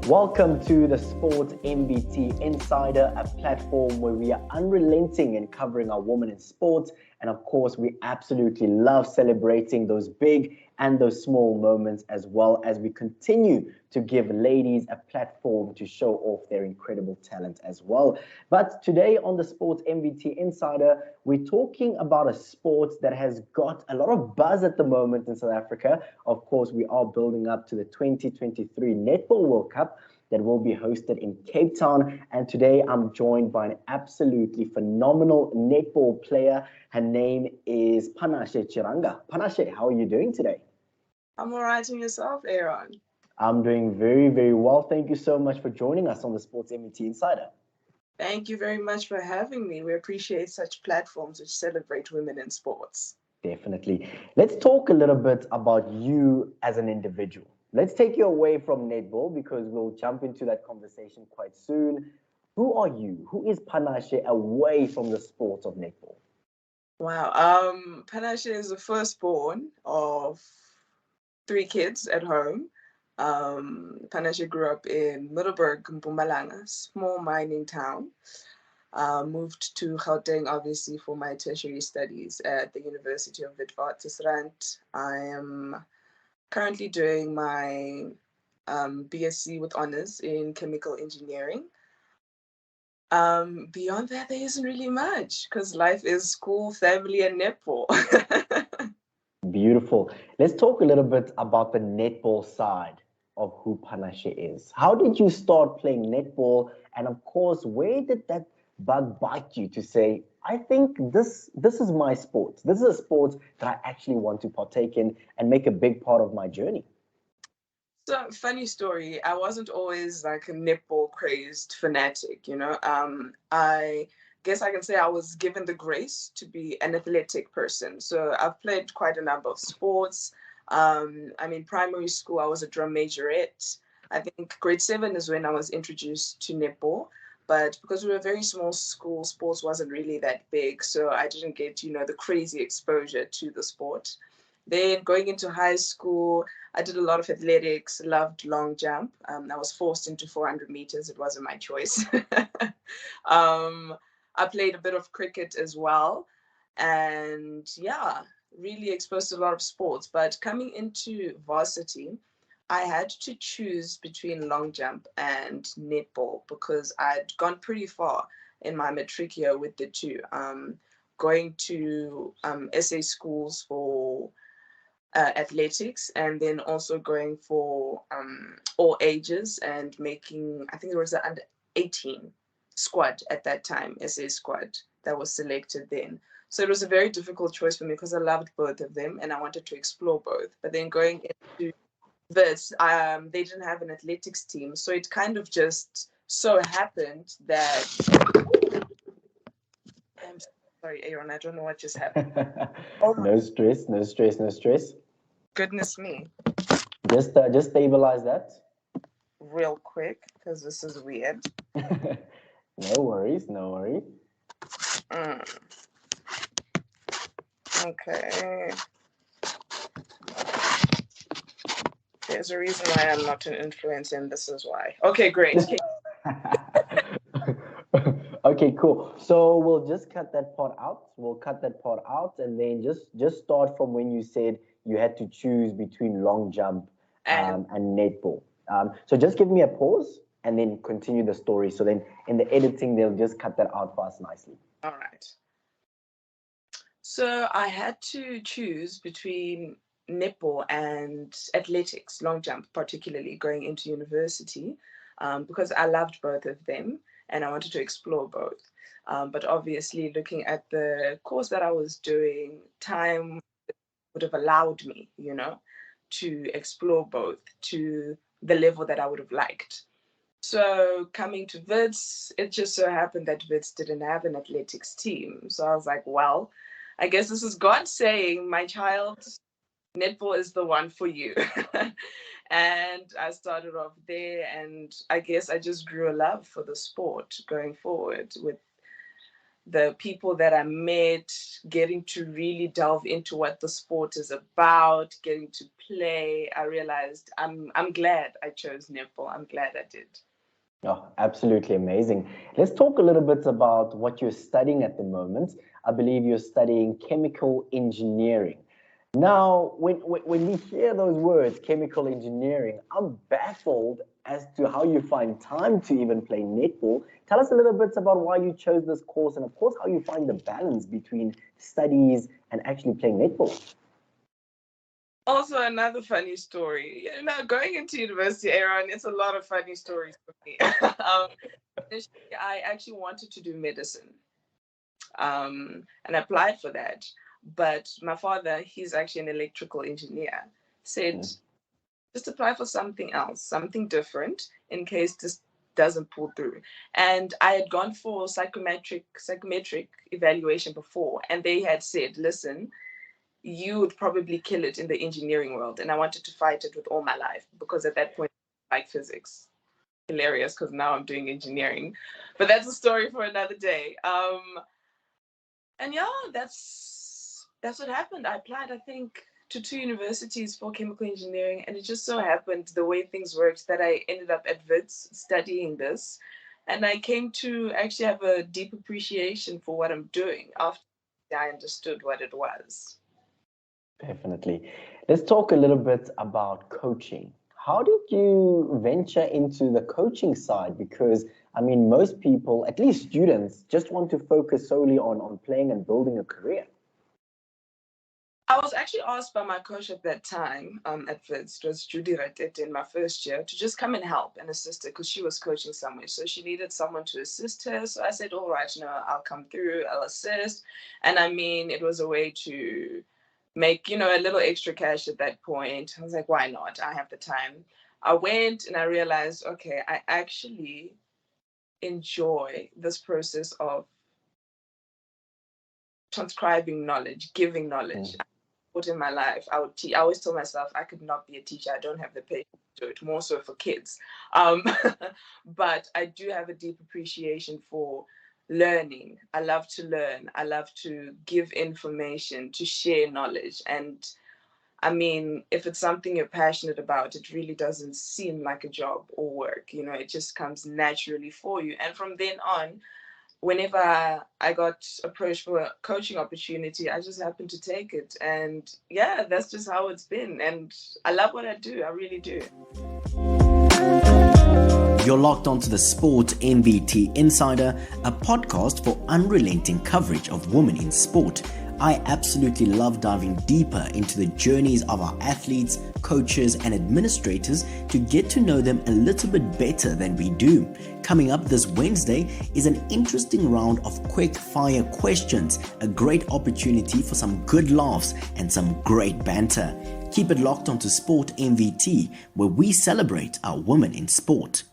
Welcome to the Sports MBT Insider, a platform where we are unrelenting in covering our women in sports. And of course, we absolutely love celebrating those big and those small moments, as well as we continue to give ladies a platform to show off their incredible talent as well. But today on the Sports MBT Insider, we're talking about a sport that has got a lot of buzz at the moment in South Africa. Of course, we are building up to the 2023 Netball World Cup that will be hosted in Cape Town. And today I'm joined by an absolutely phenomenal netball player. Her name is Panashe Chiranga. Panashe, how are you doing today? I'm all right, and yourself, Aaron? I'm doing very, very well. Thank you so much for joining us on the Sports MBT Insider. Thank you very much for having me. We appreciate such platforms which celebrate women in sports. Definitely. Let's talk a little bit about you as an individual. Let's take you away from netball because we'll jump into that conversation quite soon. Who are you? Who is Panashe away from the sport of netball? Wow. Panashe is the firstborn of 3 kids at home. Panashe grew up in Middelburg, Mpumalanga, small mining town. Moved to Gauteng, obviously, for my tertiary studies at the University of 𝗀𝗙𝗃𝗃. I am currently doing my 𝗀𝗙cie with honors in chemical engineering. Beyond that, there isn't really much because life is school, family, and netball. Beautiful. Let's talk a little bit about the netball side of who Panashe is. How did you start playing netball? And of course, where did that bug bite you to say, I think this is my sport. This is a sport that I actually want to partake in and make a big part of my journey? So, funny story, I wasn't always like a netball crazed fanatic, I guess I can say I was given the grace to be an athletic person. So I've played quite a number of sports. Primary school, I was a drum majorette. I think grade 7 is when I was introduced to netball. But because we were a very small school, sports wasn't really that big. So I didn't get, the crazy exposure to the sport. Then going into high school, I did a lot of athletics, loved long jump. I was forced into 400 meters. It wasn't my choice. I played a bit of cricket as well. And yeah, really exposed to a lot of sports. But coming into varsity, I had to choose between long jump and netball because I'd gone pretty far in my matric year with the two. Going to SA schools for athletics, and then also going for all ages and making, I think there was an under 18 squad at that time, SA squad, that was selected then. So it was a very difficult choice for me because I loved both of them and I wanted to explore both. But then going into this, they didn't have an athletics team. So it kind of just so happened that... I'm sorry, Aaron, I don't know what just happened. No stress, no stress, no stress. Goodness me. Just stabilize that. Real quick, because this is weird. No worries, no worries. Okay. There's a reason why I'm not an influencer, and this is why. Okay, great. Okay, cool. So we'll just cut that part out. We'll cut that part out, and then just start from when you said you had to choose between long jump and netball. So just give me a pause and then continue the story. So then in the editing, they'll just cut that out for us nicely. All right. So I had to choose between netball and athletics, long jump, particularly going into university, because I loved both of them and I wanted to explore both. But obviously, looking at the course that I was doing, time would have allowed me, to explore both to the level that I would have liked. So coming to Wits, it just so happened that Wits didn't have an athletics team. So I was like, well, I guess this is God saying, my child, netball is the one for you. And I started off there, and I guess I just grew a love for the sport going forward with the people that I met, getting to really delve into what the sport is about, getting to play, I realized I'm glad I chose netball. I'm glad I did. Oh, absolutely amazing. Let's talk a little bit about what you're studying at the moment. I believe you're studying chemical engineering. Now, when we hear those words, chemical engineering, I'm baffled as to how you find time to even play netball. Tell us a little bit about why you chose this course and, of course, how you find the balance between studies and actually playing netball. Also, another funny story. You know, going into university, Aaron, it's a lot of funny stories for me. I actually wanted to do medicine, and I applied for that. But my father, he's actually an electrical engineer, said, just apply for something else, something different, in case this doesn't pull through. And I had gone for psychometric evaluation before, and they had said, listen, you would probably kill it in the engineering world. And I wanted to fight it with all my life, because at that point, I like physics. Hilarious, because now I'm doing engineering. But that's a story for another day. And yeah, that's what happened. I applied, I think, to 2 universities for chemical engineering, and it just so happened, the way things worked, that I ended up at 𝗀𝗱𝗃 studying this, and I came to actually have a deep appreciation for what I'm doing after I understood what it was. Definitely. Let's talk a little bit about coaching. How did you venture into the coaching side? Because, I mean, most people, at least students, just want to focus solely on playing and building a career. I was actually asked by my coach at that time at 𝗀𝗃𝗃, it was Judy Ratete in my first year, to just come and help and assist her, because she was coaching somewhere. So she needed someone to assist her. So I said, all right, I'll come through, I'll assist. And I mean, it was a way to make, a little extra cash at that point. I was like, why not? I have the time. I went and I realized, okay, I actually enjoy this process of transcribing knowledge, giving knowledge. Put in my life, I would teach. I always told myself I could not be a teacher. I don't have the patience to do it, more so for kids. But I do have a deep appreciation for learning. I love to learn. I love to give information, to share knowledge. And I mean, if it's something you're passionate about, it really doesn't seem like a job or work. It just comes naturally for you. And from then on, whenever I got approached for a coaching opportunity, I just happened to take it. And yeah, that's just how it's been. And I love what I do. I really do. You're locked onto the Sport MVT Insider, a podcast for unrelenting coverage of women in sport. I absolutely love diving deeper into the journeys of our athletes, coaches, and administrators to get to know them a little bit better than we do. Coming up this Wednesday is an interesting round of quick fire questions, a great opportunity for some good laughs and some great banter. Keep it locked onto Sport MVT, where we celebrate our women in sport.